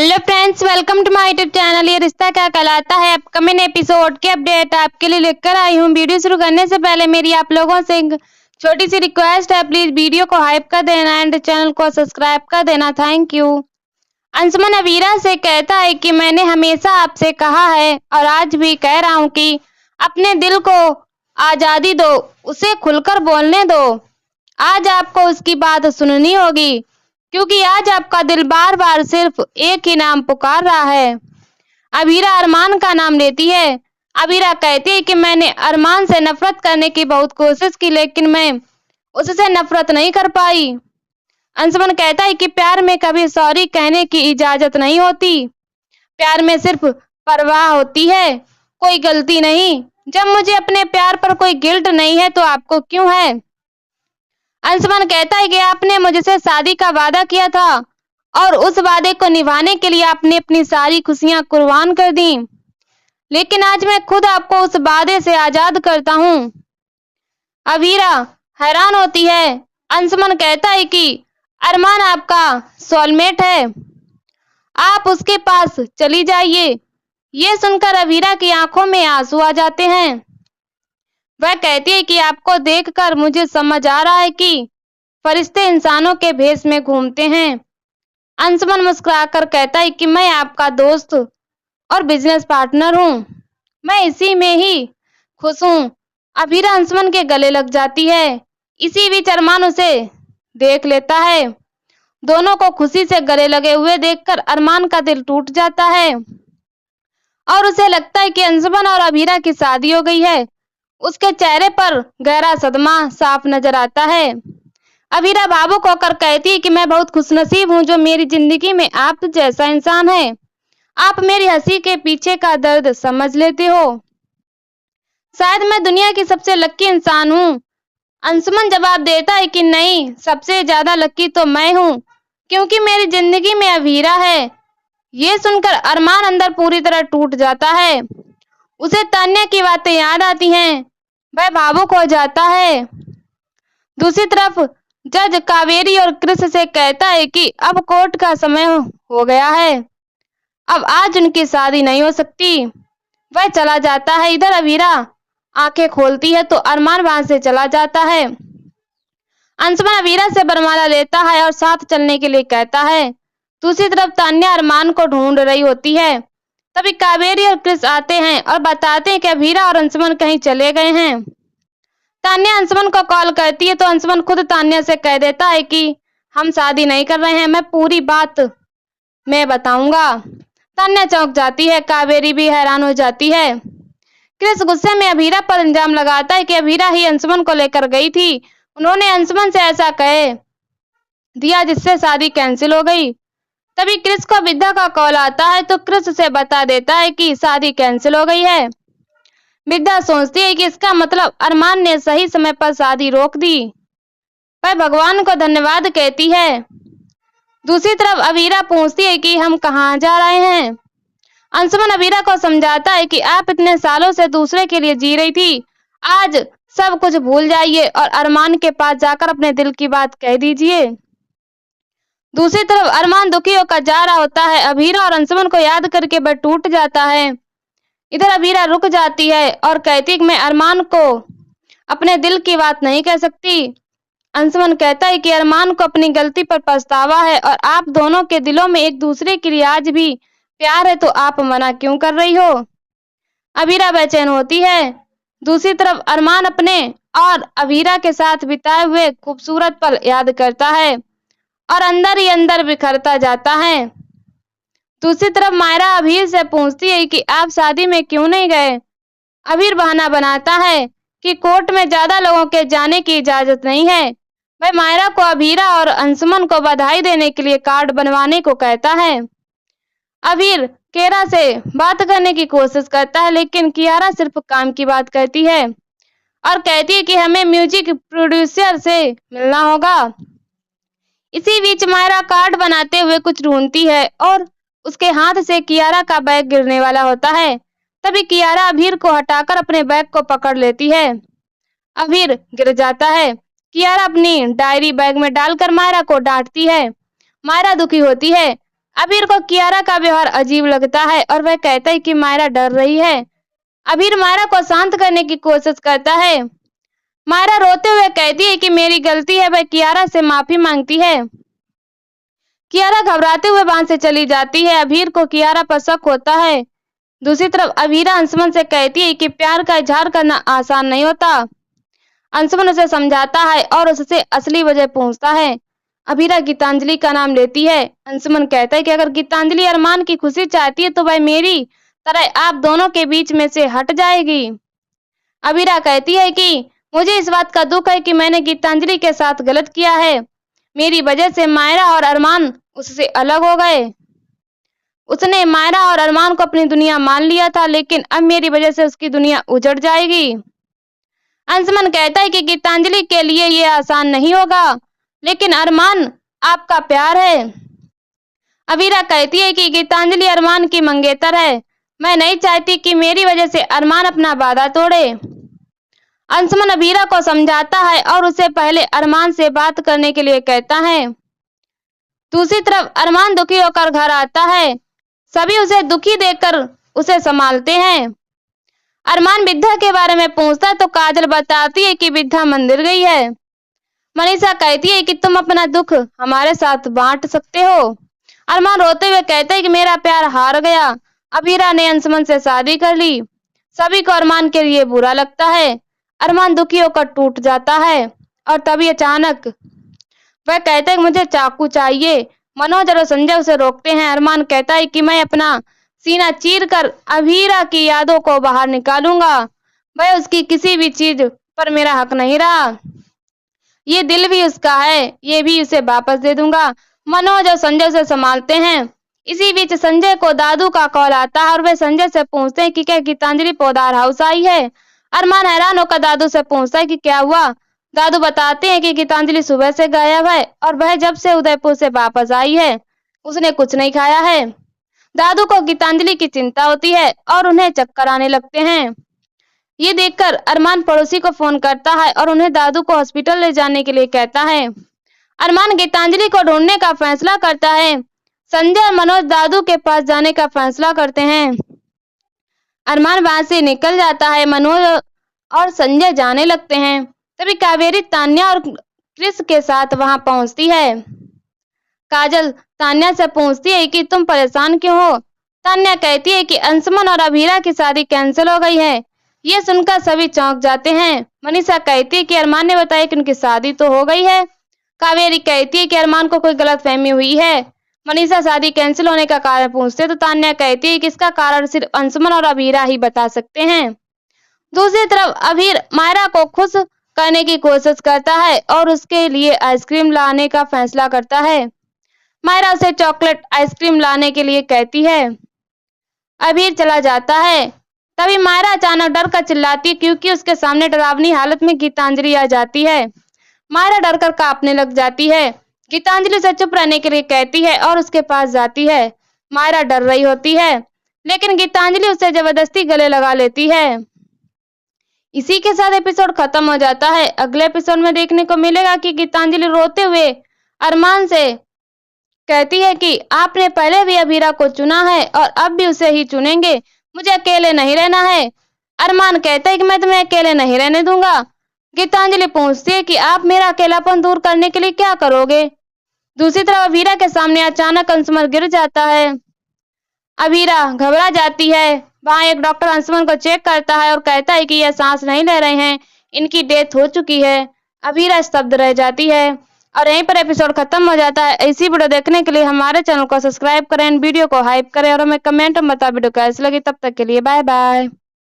Hello friends, welcome to my YouTube channel. ये रिश्ता क्या कहलाता है अपकमिंग एपिसोड के अपडेट आपके लिए लेकर आई हूँ। वीडियो शुरू करने से पहले मेरी आप लोगों से एक छोटी सी रिक्वेस्ट है, प्लीज वीडियो को हाइप कर देना एंड चैनल को सब्सक्राइब कर देना। Thank you. अंशुमन अवीरा से कहता है कि मैंने हमेशा आपसे कहा है और आज भी कह रहा हूँ कि अपने दिल को आजादी दो, उसे खुलकर बोलने दो। आज आपको उसकी बात सुननी होगी, क्योंकि आज आपका दिल बार बार सिर्फ एक ही नाम पुकार रहा है। अवीरा अरमान का नाम लेती है। अवीरा कहती है कि मैंने अरमान से नफरत करने की बहुत कोशिश की, लेकिन मैं उससे नफरत नहीं कर पाई। अंशुमन कहता है कि प्यार में कभी सॉरी कहने की इजाजत नहीं होती। प्यार में सिर्फ परवाह होती है, कोई गलती नहीं। जब मुझे अपने प्यार पर कोई गिल्ट नहीं है तो आपको क्यों है? अंशुमन कहता है कि आपने मुझसे शादी का वादा किया था और उस वादे को निभाने के लिए आपने अपनी सारी खुशियां कुर्बान कर दी, लेकिन आज मैं खुद आपको उस वादे से आजाद करता हूं। अवीरा हैरान होती है। अंशुमन कहता है कि अरमान आपका सोलमेट है, आप उसके पास चली जाइए। ये सुनकर अवीरा की आंखों में आंसू आ जाते हैं। वह कहती है कि आपको देखकर मुझे समझ आ रहा है कि फरिश्ते इंसानों के भेष में घूमते हैं। अंशुमन मुस्कुराकर कहता है कि मैं आपका दोस्त और बिजनेस पार्टनर हूँ, मैं इसी में ही खुश हूँ। अवीरा अंशुमन के गले लग जाती है। इसी बीच अरमान उसे देख लेता है। दोनों को खुशी से गले लगे हुए देखकर अरमान का दिल टूट जाता है और उसे लगता है कि अंशुमन और अवीरा की शादी हो गई है। उसके चेहरे पर गहरा सदमा साफ नजर आता है। अवीरा भावुक होकर कहती है कि मैं बहुत खुशनसीब हूँ जो मेरी जिंदगी में आप जैसा इंसान है। आप मेरी हंसी के पीछे का दर्द समझ लेते हो। शायद मैं दुनिया की सबसे लकी इंसान हूँ। अंशुमन जवाब देता है कि नहीं, सबसे ज्यादा लकी तो मैं हूँ, क्योंकि मेरी जिंदगी में अवीरा है। ये सुनकर अरमान अंदर पूरी तरह टूट जाता है। उसे तान्या की बातें याद आती हैं, वह भावुक हो जाता है। दूसरी तरफ जज कावेरी और कृष्ण से कहता है कि अब कोर्ट का समय हो गया है, अब आज उनकी शादी नहीं हो सकती। वह चला जाता है। इधर अवीरा आंखें खोलती है तो अरमान वहां से चला जाता है। अंशुमन अवीरा से बरमाला लेता है और साथ चलने के लिए कहता है। दूसरी तरफ तान्या अरमान को ढूंढ रही होती है। तभी कावेरी और कृष्ण आते हैं और बताते हैं कि अवीरा और अंशुमन कहीं चले गए हैं। तान्या अंशुमन को कॉल करती है तो अंशुमन खुद तान्या से कह देता है कि हम शादी नहीं कर रहे हैं, मैं पूरी बात मैं बताऊंगा। तान्या चौंक जाती है, कावेरी भी हैरान हो जाती है। कृष्ण गुस्से में अवीरा पर इल्जाम लगाता है कि अवीरा ही अंशुमन को लेकर गई थी, उन्होंने अंशुमन से ऐसा कह दिया जिससे शादी कैंसिल हो गई। तभी कृष्ण को विद्या का कॉल आता है तो कृष्ण से बता देता है कि शादी कैंसिल हो गई है। विद्या सोचती है कि इसका मतलब अरमान ने सही समय पर शादी रोक दी। वह भगवान को धन्यवाद कहती है। दूसरी तरफ अवीरा पूछती है कि हम कहाँ जा रहे हैं। अंशुमन अवीरा को समझाता है कि आप इतने सालों से दूसरे के लिए जी रही थी, आज सब कुछ भूल जाइए और अरमान के पास जाकर अपने दिल की बात कह दीजिए। दूसरी तरफ अरमान दुखी होकर जा रहा होता है। अवीरा और अंशुमन को याद करके वह टूट जाता है। इधर अवीरा रुक जाती है और कहती है कि मैं अरमान को अपने दिल की बात नहीं कह सकती। अंशुमन कहता है कि अरमान को अपनी गलती पर पछतावा है और आप दोनों के दिलों में एक दूसरे के लिए आज भी प्यार है, तो आप मना क्यों कर रही हो? अवीरा बेचैन होती है। दूसरी तरफ अरमान अपने और अवीरा के साथ बिताए हुए खूबसूरत पल याद करता है और अंदर ही अंदर बिखरता जाता है। दूसरी तरफ मायरा अभीर से पूछती है कि आप शादी में क्यों नहीं गए। अभीर बहाना बनाता है कि कोर्ट में ज्यादा लोगों के जाने की इजाजत नहीं है। वह मायरा को अभीरा और अंशुमन को बधाई देने के लिए कार्ड बनवाने को कहता है। अभीर कियारा से बात करने की कोशिश करता है, लेकिन कियारा सिर्फ काम की बात करती है और कहती है कि हमें म्यूजिक प्रोड्यूसर से मिलना होगा। इसी बीच मायरा कार्ड बनाते हुए कुछ ढूंढती है और उसके हाथ से कियारा का बैग गिरने वाला होता है। तभी कियारा अभीर को हटाकर अपने बैग को पकड़ लेती है। अभीर गिर जाता है। कियारा अपनी डायरी बैग में डालकर मायरा को डांटती है। मायरा दुखी होती है। अबीर को कियारा का व्यवहार अजीब लगता है और वह कहता है कि मायरा डर रही है। अबीर मायरा को शांत करने की कोशिश करता है। मायरा रोते हुए कहती है कि मेरी गलती है। वह कियारा से माफी मांगती है। कियारा घबराते हुए वहां से चली जाती है। अबीर को कियारा पर शक होता है। दूसरी तरफ अबीरा अंशुमन से कहती है कि प्यार का इजहार करना आसान नहीं होता। अंशुमन उसे समझाता है और उससे असली वजह पूछता है। अबीरा गीतांजलि का नाम लेती है। अंशुमन कहता है कि अगर गीतांजलि अरमान की खुशी चाहती है तो वह मेरी तरह आप दोनों के बीच में से हट जाएगी। अबीरा कहती है कि मुझे इस बात का दुख है कि मैंने गीतांजलि के साथ गलत किया है। मेरी वजह से मायरा और अरमान उससे अलग हो गए। उसने मायरा और अरमान को अपनी दुनिया मान लिया था, लेकिन अब मेरी वजह से उसकी दुनिया उजड़ जाएगी। अंशुमन कहता है कि गीतांजलि के लिए यह आसान नहीं होगा, लेकिन अरमान आपका प्यार है। अबीरा कहती है कि गीतांजलि अरमान की मंगेतर है। मैं नहीं चाहती कि मेरी वजह से अरमान अपना वादा तोड़े। अंशुमन अबीरा को समझाता है और उसे पहले अरमान से बात करने के लिए कहता है। दूसरी तरफ अरमान दुखी होकर घर आता है। सभी उसे दुखी देखकर उसे संभालते हैं। अरमान विद्या के बारे में पूछता है तो काजल बताती है कि विद्या मंदिर गई है। मनीषा कहती है कि तुम अपना दुख हमारे साथ बांट सकते हो। अरमान रोते हुए कहते हैं कि मेरा प्यार हार गया। अबीरा ने अंशुमन से शादी कर ली। सभी को अरमान के लिए बुरा लगता है। अरमान दुखी होकर टूट जाता है और तभी अचानक वह कहते हैं कि मुझे चाकू चाहिए। मनोज और संजय उसे रोकते हैं। अरमान कहता है कि मैं अपना सीना चीरकर अबीरा की यादों को बाहर निकालूंगा। वह उसकी किसी भी चीज पर मेरा हक नहीं रहा। ये दिल भी उसका है, ये भी उसे वापस दे दूंगा। मनोज और संजय उसे संभालते हैं। इसी बीच संजय को दादू का कॉल आता है और वे संजय से पूछते हैं कि क्या गीतांजलि पौधार हाउस आई है। अरमान हैरान होकर दादू से पूछता है कि क्या हुआ। दादू बताते हैं कि गीतांजलि सुबह से गायब है और वह जब से उदयपुर से वापस आई है उसने कुछ नहीं खाया है। दादू को गीतांजलि की चिंता होती है और उन्हें चक्कर आने लगते हैं। ये देखकर अरमान पड़ोसी को फोन करता है और उन्हें दादू को हॉस्पिटल ले जाने के लिए कहता है। अरमान गीतांजलि को ढूंढने का फैसला करता है। संजय और मनोज दादू के पास जाने का फैसला करते हैं। अरमान वहां से निकल जाता है। मनोज और संजय जाने लगते हैं। तभी कावेरी तान्या और क्रिस के साथ वहां पहुंचती है। काजल तान्या से पूछती है कि तुम परेशान क्यों हो। तान्या कहती है कि अंशुमन और अबीरा की शादी कैंसिल हो गई है। ये सुनकर सभी चौंक जाते हैं। मनीषा कहती है कि अरमान ने बताया कि उनकी शादी तो हो गई है। कावेरी कहती है कि अरमान को कोई गलतफहमी हुई है। मनीषा शादी कैंसिल होने का कारण पूछते तो तान्या कहती है कि इसका कारण सिर्फ अंशुमन और अबीरा ही बता सकते हैं। दूसरी तरफ अबीर मायरा को खुश करने की कोशिश करता है और उसके लिए आइसक्रीम लाने का फैसला करता है। मायरा उसे चॉकलेट आइसक्रीम लाने के लिए कहती है। अबीर चला जाता है। तभी मायरा अचानक डर कर चिल्लाती है क्योंकि उसके सामने डरावनी हालत में गीतांजलि आ जाती है। मायरा डरकर कांपने लग जाती है। गीतांजलि से चुप रहने के लिए कहती है और उसके पास जाती है। मायरा डर रही होती है, लेकिन गीतांजलि उसे जबरदस्ती गले लगा लेती है। इसी के साथ एपिसोड खत्म हो जाता है। अगले एपिसोड में देखने को मिलेगा कि गीतांजलि रोते हुए अरमान से कहती है कि आपने पहले भी अबीरा को चुना है और अब भी उसे ही चुनेंगे। मुझे अकेले नहीं रहना है। अरमान कहता है कि मैं तुम्हें अकेले नहीं रहने दूंगा। गीतांजलि पूछती है कि आप मेरा अकेलापन दूर करने के लिए क्या करोगे। दूसरी तरफ अबीरा के सामने अचानक अंशुमन गिर जाता है। अबीरा घबरा जाती है। वहां एक डॉक्टर अंशुमन को चेक करता है और कहता है कि यह सांस नहीं ले रहे हैं, इनकी डेथ हो चुकी है। अबीरा स्तब्ध रह जाती है और यहीं पर एपिसोड खत्म हो जाता है। ऐसी वीडियो देखने के लिए हमारे चैनल को सब्सक्राइब करें, वीडियो को हाइप करें और हमें कमेंट में बताएं वीडियो कैसी लगी। तब तक के लिए बाय बाय।